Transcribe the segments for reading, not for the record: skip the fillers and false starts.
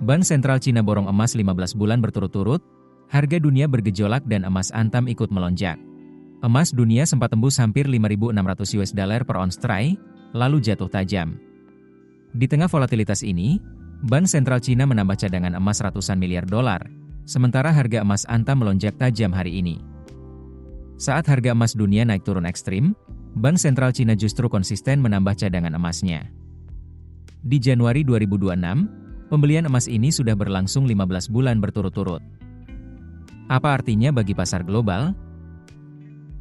Bank Sentral Cina borong emas 15 bulan berturut-turut, harga dunia bergejolak dan emas antam ikut melonjak. Emas dunia sempat tembus hampir 5.600 US dollar per ons troy, lalu jatuh tajam. Di tengah volatilitas ini, Bank Sentral Cina menambah cadangan emas ratusan miliar dolar, sementara harga emas antam melonjak tajam hari ini. Saat harga emas dunia naik turun ekstrim, Bank Sentral Cina justru konsisten menambah cadangan emasnya. Di Januari 2026, pembelian emas ini sudah berlangsung 15 bulan berturut-turut. Apa artinya bagi pasar global?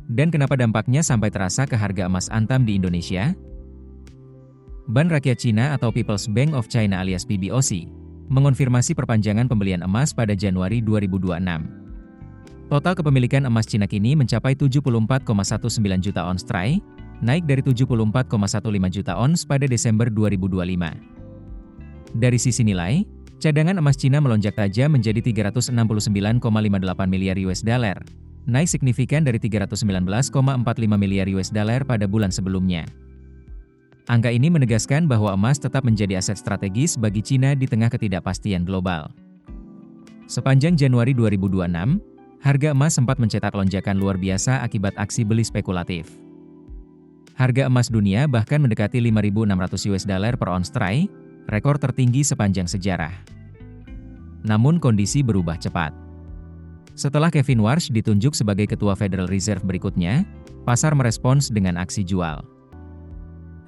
Dan kenapa dampaknya sampai terasa ke harga emas antam di Indonesia? Bank Rakyat Cina atau People's Bank of China alias PBOC, mengonfirmasi perpanjangan pembelian emas pada Januari 2026. Total kepemilikan emas Cina kini mencapai 74,19 juta ons troy, naik dari 74,15 juta ons pada Desember 2025. Dari sisi nilai, cadangan emas Cina melonjak tajam menjadi 369,58 miliar US dollar, naik signifikan dari 319,45 miliar US dollar pada bulan sebelumnya. Angka ini menegaskan bahwa emas tetap menjadi aset strategis bagi Cina di tengah ketidakpastian global. Sepanjang Januari 2026, harga emas sempat mencetak lonjakan luar biasa akibat aksi beli spekulatif. Harga emas dunia bahkan mendekati 5.600 US dollar per ons troy, rekor tertinggi sepanjang sejarah. Namun kondisi berubah cepat. Setelah Kevin Warsh ditunjuk sebagai Ketua Federal Reserve berikutnya, pasar merespons dengan aksi jual.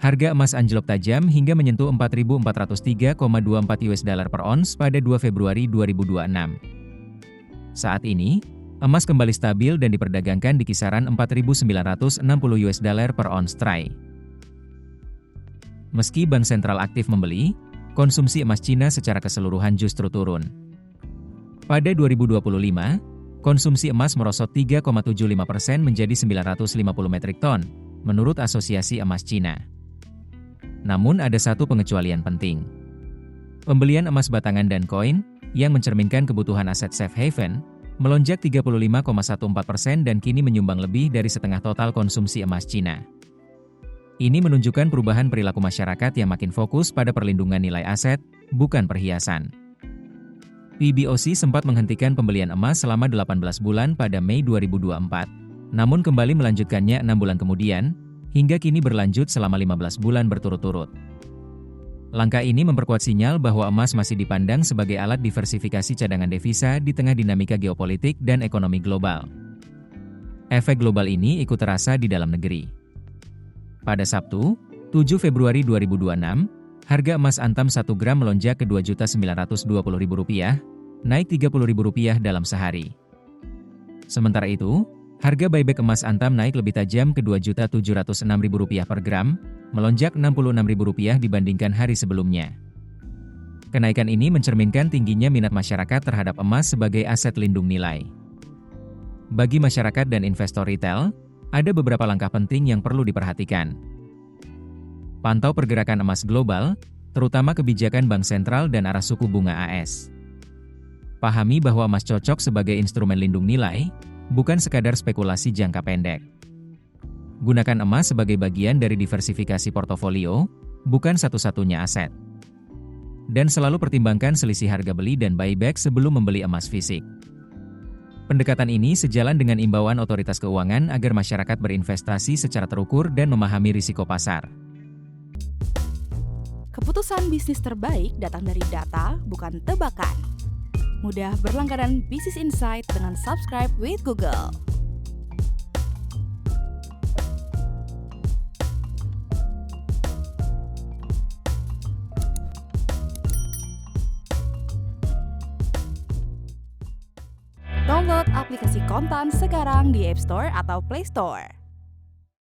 Harga emas anjlok tajam hingga menyentuh 4.403,24 US dollar per ons pada 2 Februari 2026. Saat ini, emas kembali stabil dan diperdagangkan di kisaran 4.960 US dollar per ons troy. Meski Bank Sentral aktif membeli, konsumsi emas Cina secara keseluruhan justru turun. Pada 2025, konsumsi emas merosot 3,75% menjadi 950 metrik ton, menurut Asosiasi Emas Cina. Namun ada satu pengecualian penting. Pembelian emas batangan dan koin, yang mencerminkan kebutuhan aset safe haven, melonjak 35,14% dan kini menyumbang lebih dari setengah total konsumsi emas Cina. Ini menunjukkan perubahan perilaku masyarakat yang makin fokus pada perlindungan nilai aset, bukan perhiasan. PBOC sempat menghentikan pembelian emas selama 18 bulan pada Mei 2024, namun kembali melanjutkannya 6 bulan kemudian, hingga kini berlanjut selama 15 bulan berturut-turut. Langkah ini memperkuat sinyal bahwa emas masih dipandang sebagai alat diversifikasi cadangan devisa di tengah dinamika geopolitik dan ekonomi global. Efek global ini ikut terasa di dalam negeri. Pada Sabtu, 7 Februari 2026, harga emas antam 1 gram melonjak ke Rp2.920.000, naik Rp30.000 dalam sehari. Sementara itu, harga buyback emas antam naik lebih tajam ke Rp2.706.000 per gram, melonjak Rp66.000 dibandingkan hari sebelumnya. Kenaikan ini mencerminkan tingginya minat masyarakat terhadap emas sebagai aset lindung nilai. Bagi masyarakat dan investor retail, ada beberapa langkah penting yang perlu diperhatikan. Pantau pergerakan emas global, terutama kebijakan bank sentral dan arah suku bunga AS. Pahami bahwa emas cocok sebagai instrumen lindung nilai, bukan sekadar spekulasi jangka pendek. Gunakan emas sebagai bagian dari diversifikasi portofolio, bukan satu-satunya aset. Dan selalu pertimbangkan selisih harga beli dan buyback sebelum membeli emas fisik. Pendekatan ini sejalan dengan imbauan otoritas keuangan agar masyarakat berinvestasi secara terukur dan memahami risiko pasar. Keputusan bisnis terbaik datang dari data, bukan tebakan. Mudah berlangganan Business Insight dengan subscribe with Google. Download aplikasi Kontan sekarang di App Store atau Play Store.